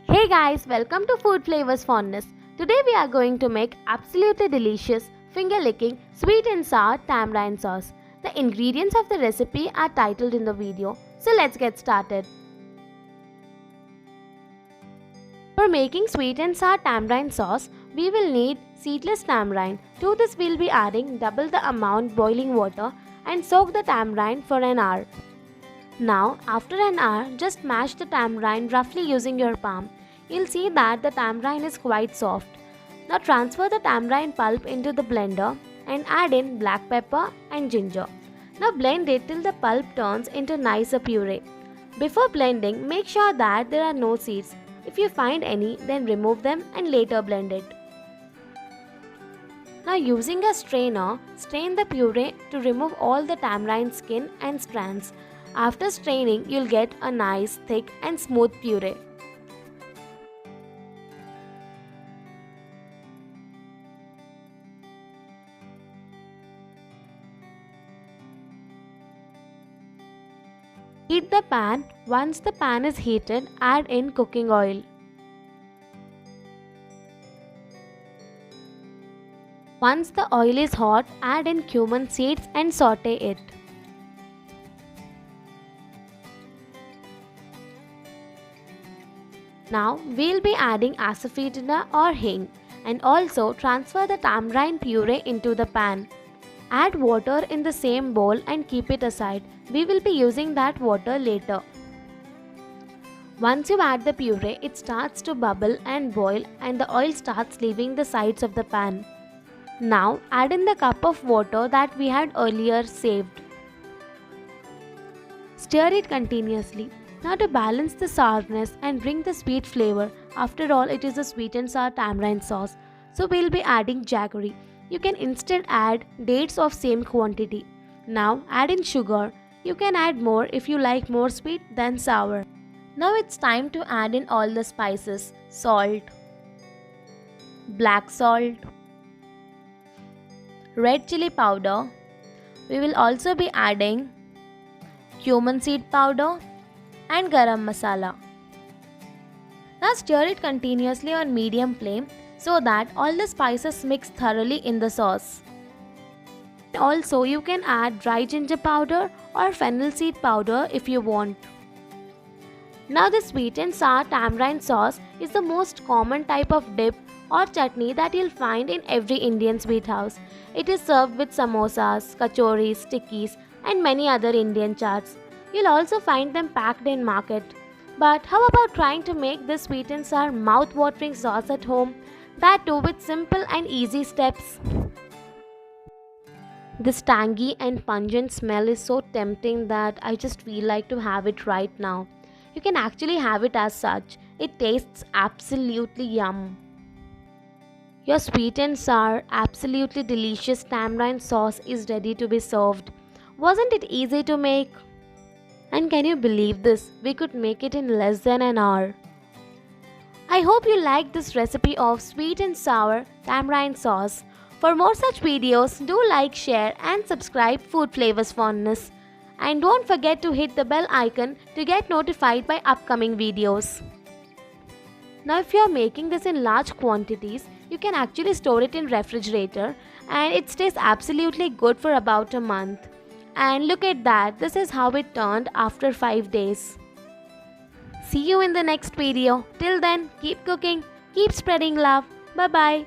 Hey guys, welcome to Food Flavors Fondness. Today we are going to make absolutely delicious, finger-licking, sweet and sour tamarind sauce. The ingredients of the recipe are titled in the video, so let's get started. For making sweet and sour tamarind sauce, we will need seedless tamarind. To this we'll be adding double the amount boiling water and soak the tamarind for an hour. Now, after an hour, just mash the tamarind roughly using your palm. You'll see that the tamarind is quite soft. Now transfer the tamarind pulp into the blender and add in black pepper and ginger. Now blend it till the pulp turns into nicer puree. Before blending, make sure that there are no seeds. If you find any, then remove them and later blend it. Now using a strainer, strain the puree to remove all the tamarind skin and strands. After straining, you'll get a nice, thick and smooth puree. Heat the pan. Once the pan is heated, add in cooking oil. Once the oil is hot, add in cumin seeds and saute it. Now we'll be adding asafoetida or hing and also transfer the tamarind puree into the pan. Add water in the same bowl and keep it aside. We will be using that water later. Once you add the puree, it starts to bubble and boil and the oil starts leaving the sides of the pan. Now add in the cup of water that we had earlier saved. Stir it continuously. Now to balance the sourness and bring the sweet flavor, after all it is a sweet and sour tamarind sauce, so we'll be adding jaggery. You can instead add dates of same quantity. Now add in sugar. You can add more if you like more sweet than sour. Now it's time to add in all the spices, salt, black salt, red chili powder. We will also be adding cumin seed powder and garam masala. Now stir it continuously on medium flame so that all the spices mix thoroughly in the sauce. Also, you can add dry ginger powder or fennel seed powder if you want. Now the sweet and sour tamarind sauce is the most common type of dip or chutney that you'll find in every Indian sweet house. It is served with samosas, kachoris, tikkis and many other Indian chaats. You'll also find them packed in market. But how about trying to make this sweet and sour mouth-watering sauce at home? That too with simple and easy steps. This tangy and pungent smell is so tempting that I just feel like to have it right now. You can actually have it as such. It tastes absolutely yum. Your sweet and sour, absolutely delicious tamarind sauce is ready to be served. Wasn't it easy to make? And can you believe this? We could make it in less than an hour. I hope you liked this recipe of sweet and sour tamarind sauce. For more such videos, do like, share and subscribe Food Flavors Fondness. And don't forget to hit the bell icon to get notified by upcoming videos. Now if you are making this in large quantities, you can actually store it in refrigerator and it stays absolutely good for about a month. And look at that, this is how it turned after 5 days. See you in the next video. Till then, keep cooking, keep spreading love. Bye bye.